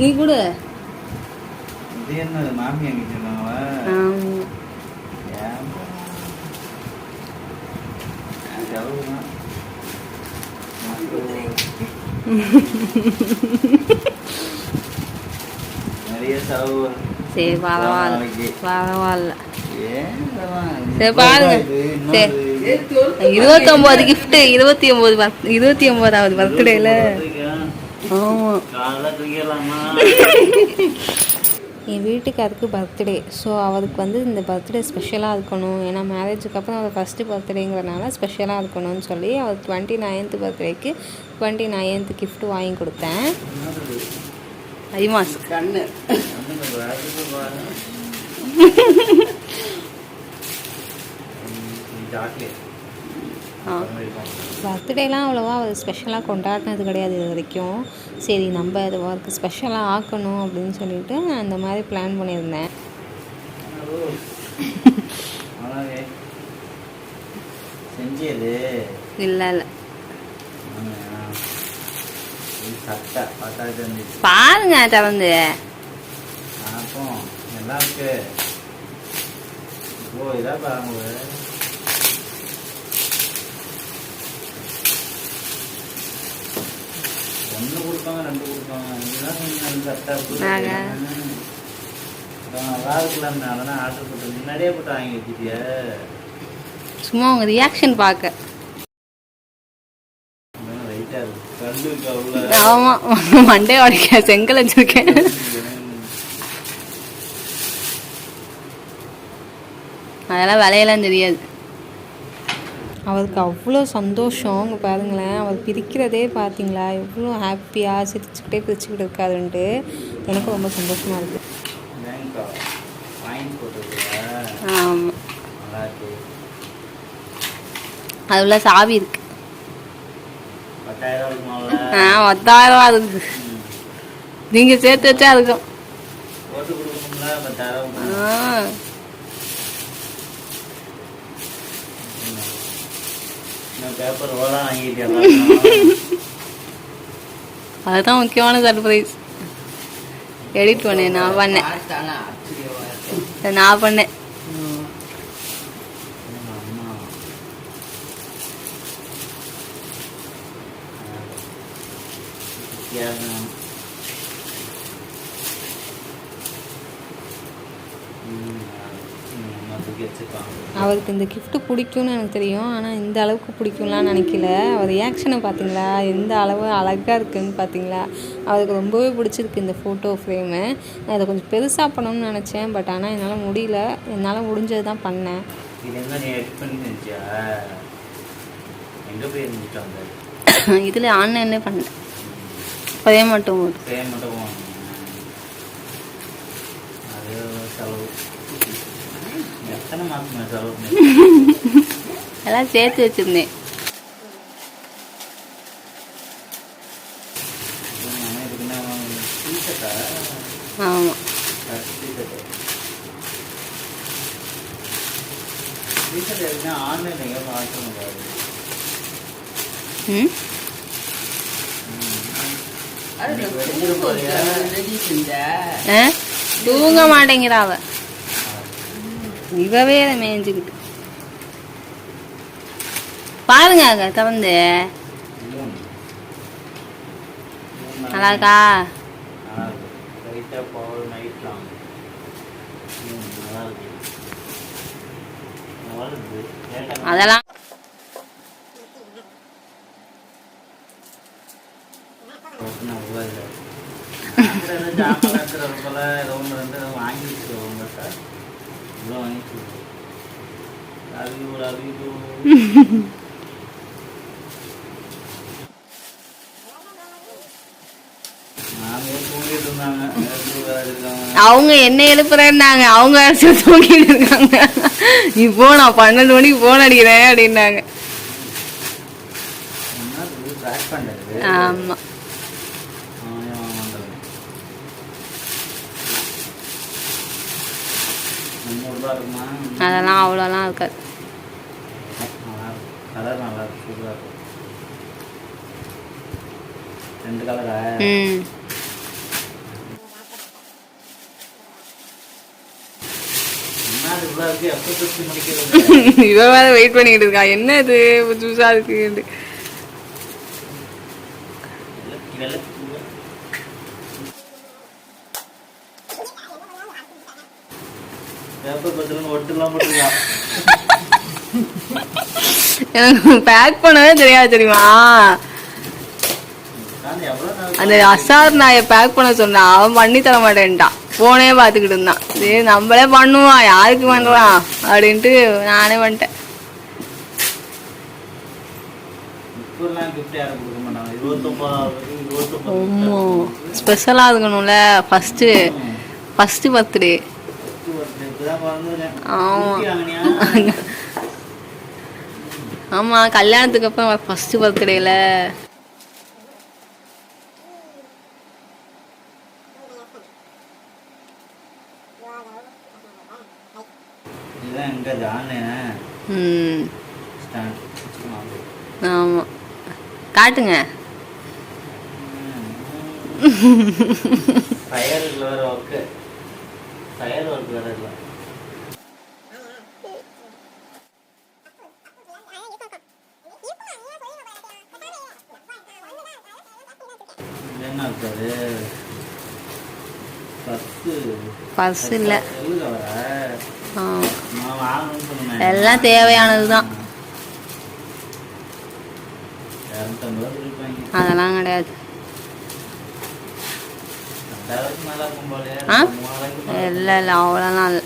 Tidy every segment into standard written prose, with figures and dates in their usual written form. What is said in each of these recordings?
நீ கூட இது என்ன மாமி வாங்கிட்டு இருக்காங்களா? நிறைய செலவு. சரி பரவாயில்ல பரவாயில்ல. சரி பாருங்க. சரி 29 கிஃப்ட் 29வது பர்த்டேல. என் வீட்டுக்காருக்கு பர்த்டே. ஸோ அவருக்கு வந்து இந்த பர்த்டே ஸ்பெஷலாக இருக்கணும். ஏன்னா மேரேஜுக்கு அப்புறம் அவர் ஃபஸ்ட்டு பர்த்டேங்கிறனால ஸ்பெஷலாக இருக்கணும்னு சொல்லி அவர் 29th பர்த்டேக்கு 29th கிஃப்ட் வாங்கி கொடுத்தேன். ஐமாஸ் கண்ணு பர்த்டேலாம் அவ்வளோவா அவர் ஸ்பெஷலாக கொண்டாடினது கிடையாது இது வரைக்கும். சரி நம்ம அது அவருக்கு ஸ்பெஷலாக ஆக்கணும் அப்படின்னு சொல்லிட்டு நான் இந்த மாதிரி பிளான் பண்ணியிருந்தேன். இல்லை இல்லை பாருங்க திறந்து ஒன்று கொடுப்பாங்க 2 கொடுப்பாங்க. நல்லா இருக்குல்ல, அதெல்லாம் ஆர்டர் போட்டு முன்னாடியே போட்டு வாங்கி வச்சுட்டியா? சும்மா உங்க ரியாக்ஷன் பார்க்க. ஆமா மண்டே உடைக்க செங்கல் வச்சிருக்கேன். அதெல்லாம் விலையெல்லாம் தெரியாது. அவருக்கு அவ்வளோ சந்தோஷம். அங்கே பாருங்களேன், அவர் பிரிக்கிறதே பார்த்தீங்களா எவ்வளோ ஹாப்பியாக சிரிச்சுக்கிட்டே பிரிச்சுக்கிட்டு இருக்காதுன்ட்டு எனக்கு ரொம்ப சந்தோஷமாக இருக்குது. ஆமாம் அதுல சாவி இருக்கு. 10,000 இருக்கு. நீங்கள் சேர்த்து வச்சா இருக்கும். அதுதான் முக்கியமான சர்ப்ரைஸ். எடிட் பண்ணேன் நான் பண்ணேன். அவருக்கு இந்த கிஃப்ட்டு பிடிக்கும்னு எனக்கு தெரியும். ஆனால் இந்த அளவுக்கு பிடிக்கும்லாம் நினைக்கல. அவர் ரியாக்ஷனை பார்த்தீங்களா, எந்த அளவு அழகாக இருக்குதுன்னு பார்த்தீங்களா. அவருக்கு ரொம்பவே பிடிச்சிருக்கு இந்த ஃபோட்டோ ஃப்ரேமு. நான் அதை கொஞ்சம் பெருசாக பண்ணணும்னு நினச்சேன். பட் ஆனால் என்னால் முடியல. என்னால் முடிஞ்சது தான் பண்ணேன். இதில் ஆன்லைன்லேயே பண்ணேன். அதே மட்டும் எல்லாம் சேர்த்து வச்சிருந்தேன். ஆமாம் தூங்க மாட்டேங்கிறா அவ. இவவே மேய்ஞ்சுக்கிட்டு பாருங்க திறந்து. நல்லாக்கா அதெல்லாம் அவங்க என்ன எழுப்புறேன்னாங்க. அவங்க தூங்கிட்டு இருக்காங்க. இப்போ நான் 12 மணிக்கு போன் அடிக்கிறேன் அப்படின்னாங்க. ஆமா அதெல்லாம் அவ்வளோலாம் இருக்காது. இவ்வளோ இருக்கு எப்போ தச்சு முடிக்கிறது? இவ வேற வெயிட் பண்ணிக்கிட்டு இருக்கா, என்ன இது புதுசா இருக்கு. பேப்பர் பத்திரம் ஒட்டுலாம் போட்டுருக்கான். எனக்கு பேக் பண்ணவே தெரியாது தெரியுமா. அந்த அசார் நாயை பேக் பண்ண சொன்னா அவன் பண்ணி தர மாட்டேன்ட்டான். போனே பார்த்துக்கிட்டு இருந்தான். சரி நம்மளே பண்ணுவான், யாருக்கு பண்ணலாம் அப்படின்ட்டு நானே வந்துட்டேன். ஸ்பெஷலாக இருக்கணும்ல, ஃபஸ்ட்டு பர்த்டே. ஆமாம், கல்யாணத்துக்கு அப்புறம் ஃபஸ்ட்டு பர்த்டேல. ஆமாம், காட்டுங்க. பர்ஸ் இல்லை, எல்லாம் தேவையானதுதான். அதெல்லாம் கிடையாது. இல்லை இல்லை, அவ்வளோலாம் இல்லை.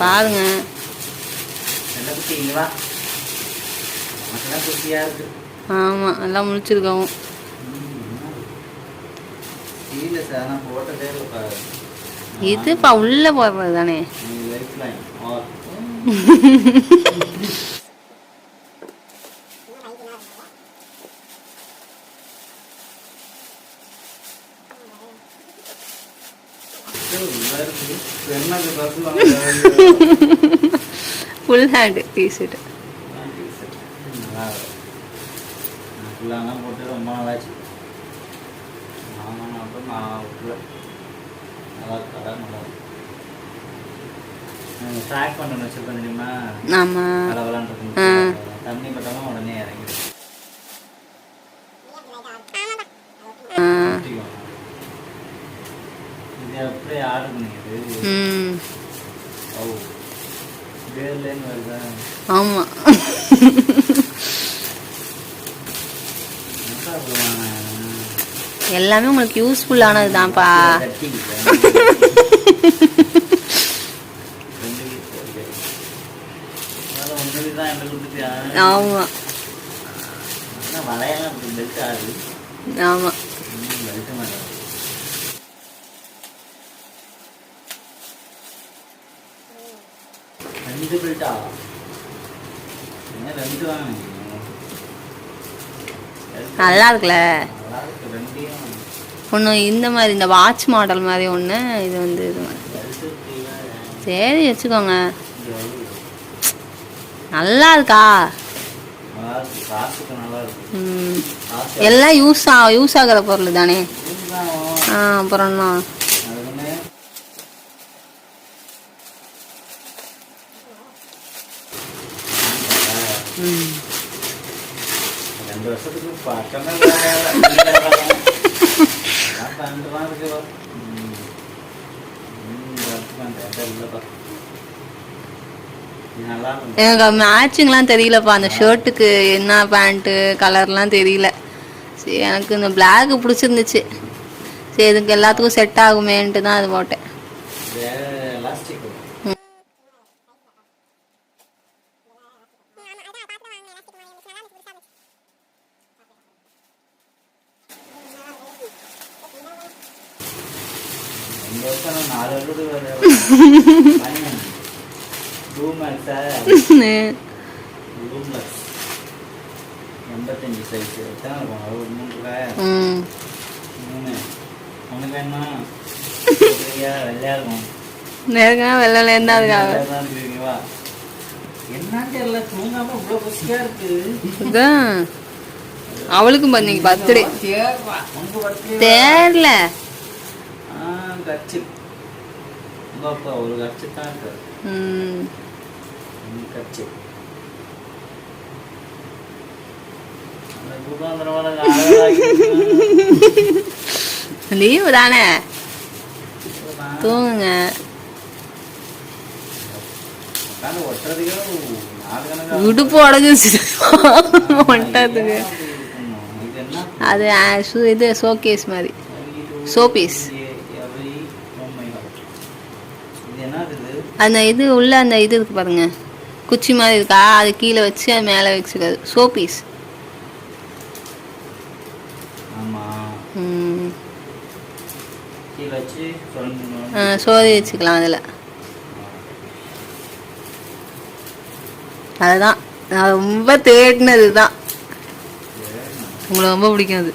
பாருங்க, ஆமா நல்லா முடிச்சிருக்கோம். இதுப்பா உள்ள போடுறது தானே. ஃபுல் ஹேண்ட் டிஷர்ட் போட்டு ரொம்ப நாளாச்சு. நான் விட்டுருவேன். நல்லா இருக்கா, நல்லா ட்ராக் பண்ண வச்சிருக்கேன் தெரியுமா. ஆமாம், தண்ணி பட்டாலும் உடனே இறங்கிடும். இது அப்படியே ஆர்டர் பண்ணிக்கிது. ஓ, வேர்லேன்னு வருதா. ஆமாம், எல்லாமே உங்களுக்கு யூஸ்ஃபுல்லானது தான்ப்பா. ஆமா ஆமா, நல்லா இருக்குல்ல. ஒன்று இந்த மாதிரி, இந்த வாட்ச் மாடல் மாதிரி ஒன்று, இது வந்து இது மாதிரி. சரி வச்சுக்கோங்க. நல்லா இருக்கா. எல்லாம் யூஸ் ஆகிற பொருள் தானே. அப்புறம்னா எனக்கு மேட்சிங்லாம் தெரியலப்பா. அந்த ஷர்ட்டுக்கு என்ன பேண்ட்டு கலர்லாம் தெரியல. சரி, எனக்கு இந்த பிளாக் பிடிச்சிருந்துச்சு. சரி, இதுக்கு எல்லாத்துக்கும் செட் ஆகுமேன்ட்டு தான் அது போட்டேன். என்னன்னு தெரியல, தூங்காம இவ்வளவு பசியா இருக்கு. அதான் அவளுக்கும் இன்னைக்கு பர்த்டே உங்க birthday தேரல. கட்சி உங்க அப்பா ஒரு கட்சி தான் இருக்காரு. கட்சி லீவு தானே, தூங்குங்க. உடுப்பு உடஞ்சிருச்சு ஒட்டத்துக்கு. அது இது ஷோகேஸ் மாதிரி, ஷோபீஸ். அந்த இது உள்ள அந்த இது இருக்கு பாருங்க, குச்சி மாதிரி இருக்கா, அது கீழே வச்சு அது மேலே வச்சுக்கிறது ஷோபீஸ். சோதி வச்சுக்கலாம் அதில். அதுதான் நான் ரொம்ப தேடினது தான். உங்களுக்கு ரொம்ப பிடிக்கும் அது.